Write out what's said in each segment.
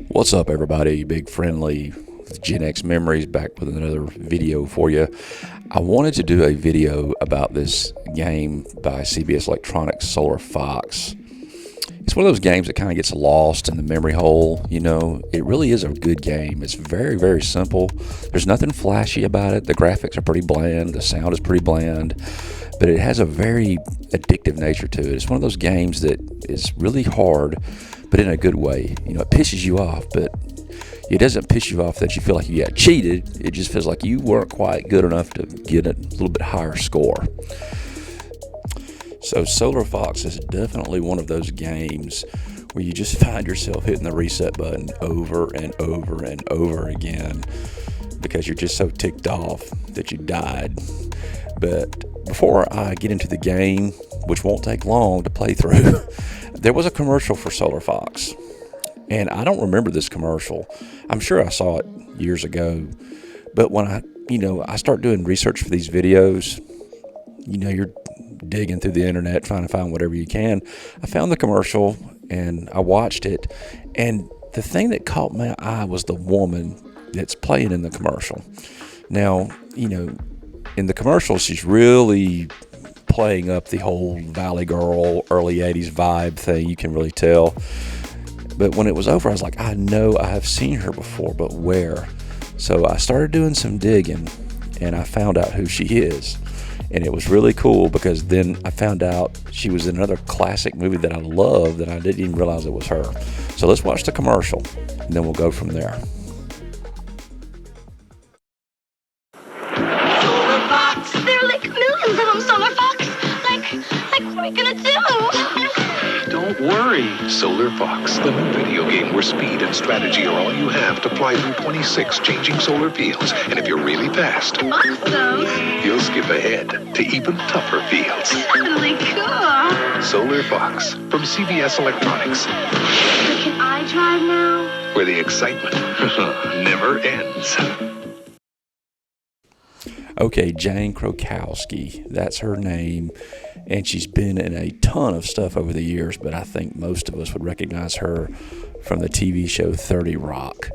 What's up, everybody? Big friendly Gen X Memories back with another video for you. I wanted to do a video about this game by CBS Electronics, Solar Fox. It's one of those games that kind of gets lost in the memory hole. You know, it really is a good game. It's very, very simple. There's nothing flashy about it. The graphics are pretty bland. The sound is pretty bland. But it has a very addictive nature to it. It's one of those games that is really hard, but in a good way. You know, it pisses you off, but it doesn't piss you off that you feel like you got cheated. It just feels like you weren't quite good enough to get a little bit higher score. So Solar Fox is definitely one of those games where you just find yourself hitting the reset button over and over and over again because you're just so ticked off that you died. But before I get into the game, which won't take long to play through, there was a commercial for Solar Fox. And I don't remember this commercial. I'm sure I saw it years ago. But when I start doing research for these videos, you're digging through the internet trying to find whatever you can. I found the commercial and I watched it. And the thing that caught my eye was the woman that's playing in the commercial. Now, in the commercial, she's really playing up the whole Valley Girl, early 80s vibe thing. You can really tell. But when it was over, I was like, I know I have seen her before, but where? So I started doing some digging, and I found out who she is. And it was really cool because then I found out she was in another classic movie that I love that I didn't even realize it was her. So let's watch the commercial, and then we'll go from there. Solar Fox! There are like millions of them, Solar Fox! Like, what are we gonna do? Don't worry, Solar Fox, the new video game where speed and strategy are all you have to fly through 26 changing solar fields. And if you're really fast, Awesome! you'll skip ahead to even tougher fields. Really cool! Solar Fox from CBS Electronics, So can I drive now? where the excitement never ends. Okay, Jane Krakowski, that's her name, and she's been in a ton of stuff over the years, but I think most of us would recognize her from the TV show 30 Rock,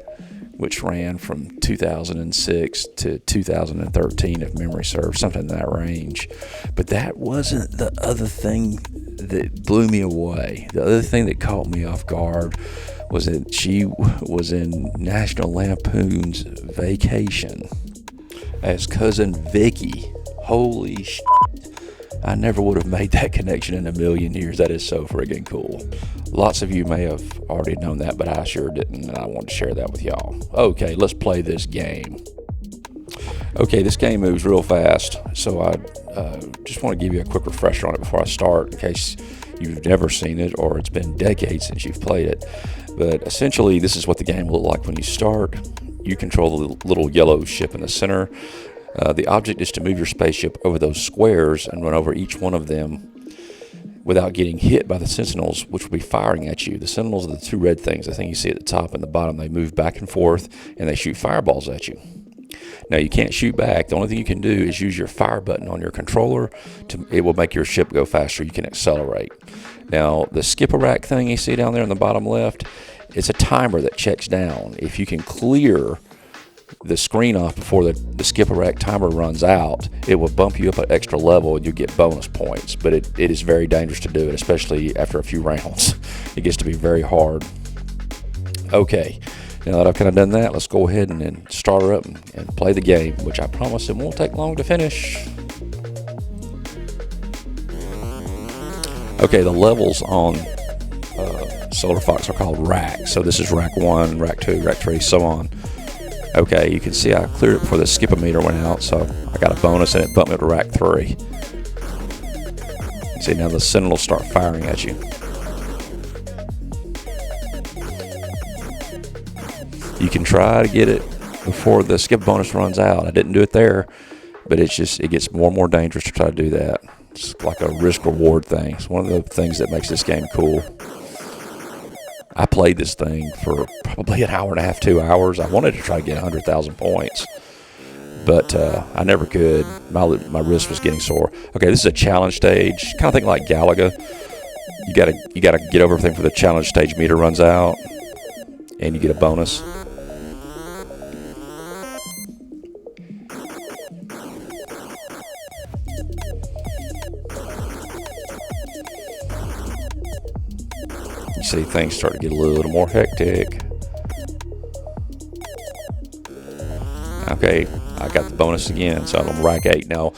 which ran from 2006 to 2013, if memory serves, something in that range. But that wasn't the other thing that blew me away. The other thing that caught me off guard was that she was in National Lampoon's Vacation as Cousin Vicky. Holy shit. I never would have made that connection in a million years. That is so friggin' cool. Lots of you may have already known that, but I sure didn't, and I wanted to share that with y'all. Okay, let's play this game. Okay, this game moves real fast, so I just want to give you a quick refresher on it before I start, in case you've never seen it or it's been decades since you've played it. But essentially, this is what the game will look like when you start. You control the little yellow ship in the center. The object is to move your spaceship over those squares and run over each one of them without getting hit by the sentinels, which will be firing at you. The sentinels are the two red things, the thing you see at the top and the bottom. They move back and forth, and they shoot fireballs at you. Now, you can't shoot back. The only thing you can do is use your fire button on your controller. It will make your ship go faster. You can accelerate. Now, the skip-a-rack thing you see down there in the bottom left, it's a timer that checks down. If you can clear the screen off before the skip-a-rack timer runs out, it will bump you up an extra level and you get bonus points. But it is very dangerous to do it, especially after a few rounds. It gets to be very hard. Okay, now that I've kind of done that, let's go ahead and then start her up and play the game, which I promise it won't take long to finish. Okay, the levels on Solar Fox are called racks. So this is rack 1, rack 2, rack 3, so on. Okay, you can see I cleared it before the skip-a-meter went out, so I got a bonus and it bumped me up to rack 3. See, now the sentinels start firing at you. You can try to get it before the skip bonus runs out. I didn't do it there, but it gets more and more dangerous to try to do that. It's like a risk-reward thing. It's one of the things that makes this game cool. I played this thing for probably an hour and a half, 2 hours. I wanted to try to get 100,000 points, but I never could. My wrist was getting sore. Okay, this is a challenge stage. Kind of think like Galaga. You gotta get over everything before the challenge stage meter runs out. and you get a bonus. You see things start to get a little more hectic. Okay, I got the bonus again, so I'm on rack 8 now.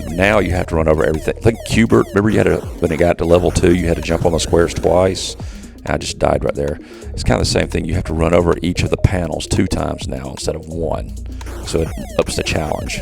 Now you have to run over everything. Like Cubert, remember you had to, when it got to level 2, you had to jump on the squares twice. And I just died right there. It's kind of the same thing. You have to run over each of the panels 2 times now instead of 1. So it ups the challenge.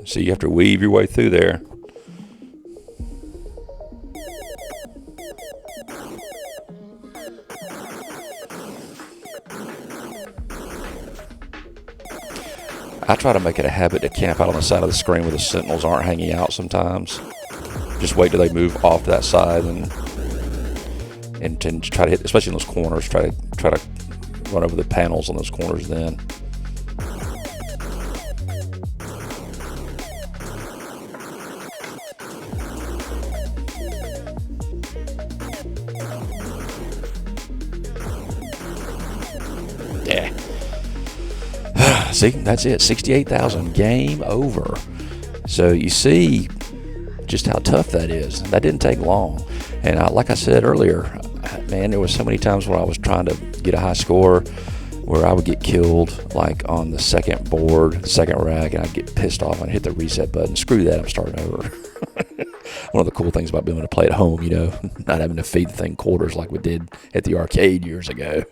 So you have to weave your way through there. I try to make it a habit to camp out on the side of the screen where the sentinels aren't hanging out sometimes. Just wait till they move off to that side and try to hit, especially in those corners, try to run over the panels on those corners then. Yeah. See, that's it. 68,000. Game over. So you see just how tough that is. That didn't take long. And like I said earlier, man, there was so many times where I was trying to get a high score where I would get killed like on the second board, second rack, and I'd get pissed off and hit the reset button. Screw that, I'm starting over. One of the cool things about being able to play at home, not having to feed the thing quarters like we did at the arcade years ago.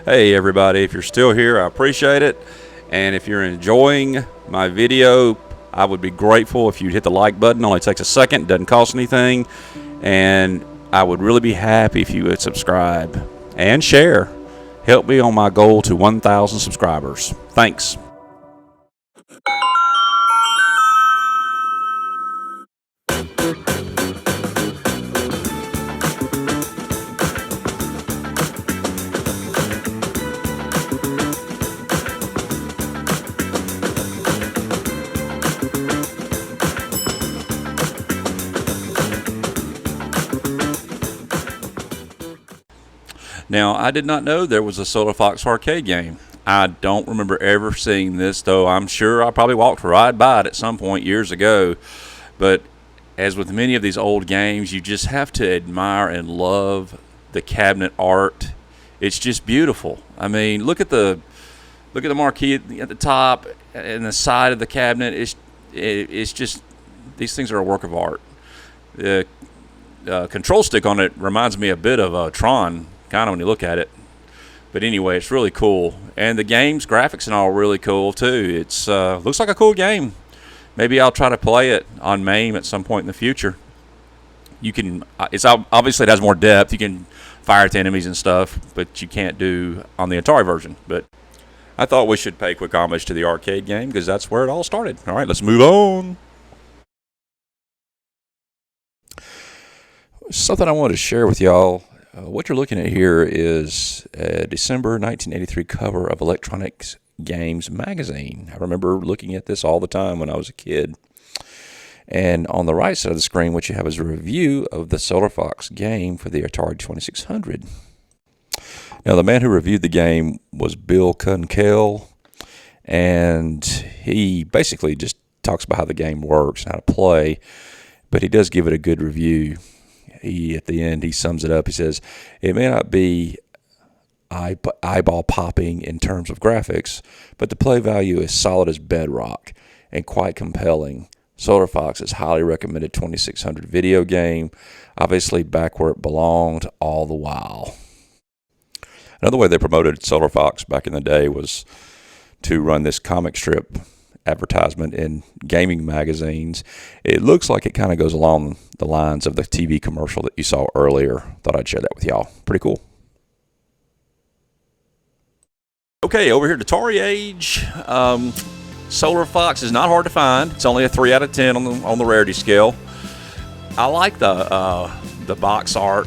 Hey everybody, if you're still here, I appreciate it. And if you're enjoying my video, I would be grateful if you'd hit the like button. It only takes a second, doesn't cost anything. And I would really be happy if you would subscribe and share. Help me on my goal to 1,000 subscribers. Thanks. Now, I did not know there was a Solar Fox arcade game. I don't remember ever seeing this, though I'm sure I probably walked right by it at some point years ago. But as with many of these old games, you just have to admire and love the cabinet art. It's just beautiful. I mean, look at the marquee at the top and the side of the cabinet. It's just, these things are a work of art. The control stick on it reminds me a bit of Tron, kind of when you look at it. But anyway, it's really cool. And the game's graphics and all are really cool too. It's looks like a cool game. Maybe I'll try to play it on MAME at some point in the future. You can, it's obviously it has more depth. You can fire at the enemies and stuff, but you can't do on the Atari version. But I thought we should pay quick homage to the arcade game because that's where it all started. All right, let's move on. Something I wanted to share with y'all. What you're looking at here is a December 1983 cover of Electronics Games magazine. I remember looking at this all the time when I was a kid. And on the right side of the screen, what you have is a review of the Solar Fox game for the Atari 2600. Now, the man who reviewed the game was Bill Kunkel, and he basically just talks about how the game works and how to play, but he does give it a good review. At the end, he sums it up. He says, it may not be eyeball popping in terms of graphics, but the play value is solid as bedrock and quite compelling. Solar Fox is highly recommended 2600 video game, obviously back where it belonged all the while. Another way they promoted Solar Fox back in the day was to run this comic strip advertisement in gaming magazines. It looks like it kind of goes along the lines of the TV commercial that you saw earlier. Thought I'd share that with y'all. Pretty cool. Okay, over here to Atari Age. Solar Fox is not hard to find. It's only a 3 out of 10 on the rarity scale. I like the box art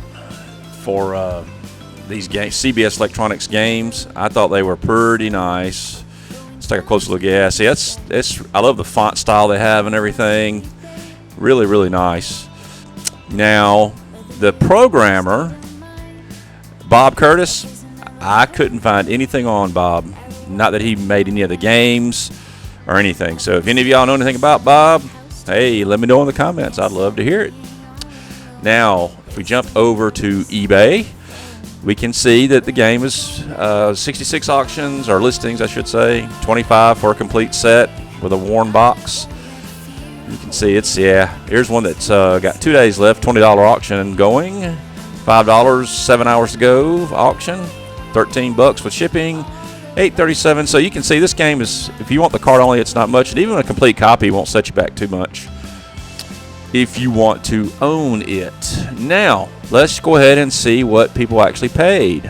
for these games, CBS Electronics games. I thought they were pretty nice. Let's take a closer look. Yeah, see, I love the font style they have and everything. Really, really nice. Now, the programmer, Bob Curtis, I couldn't find anything on Bob. Not that he made any of the games or anything. So if any of y'all know anything about Bob, hey, let me know in the comments. I'd love to hear it. Now, if we jump over to eBay, we can see that the game is 66 auctions, or listings, I should say. 25 for a complete set with a worn box. You can see here's one that's got 2 days left, $20 auction going. $5, 7 hours to go auction. $13 with shipping. $8.37. So you can see this game is, if you want the card only, it's not much. And even a complete copy won't set you back too much if you want to own it. Now, let's go ahead and see what people actually paid.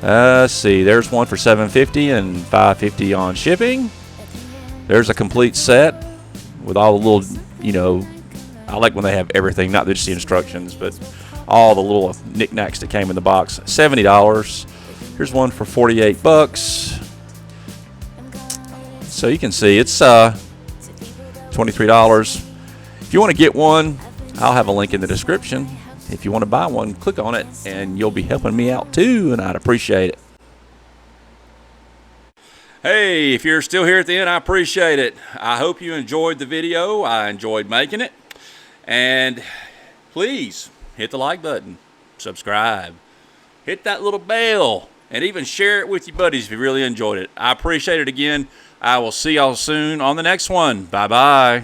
Let's see. There's one for $7.50 and $5.50 on shipping. There's a complete set with all the little, I like when they have everything, not just the instructions, but all the little knickknacks that came in the box. $70. Here's one for $48. So you can see it's $23. If you want to get one, I'll have a link in the description. If you want to buy one, click on it, and you'll be helping me out too, and I'd appreciate it. Hey, if you're still here at the end, I appreciate it. I hope you enjoyed the video. I enjoyed making it. And please hit the like button, subscribe, hit that little bell, and even share it with your buddies if you really enjoyed it. I appreciate it again. I will see y'all soon on the next one. Bye-bye.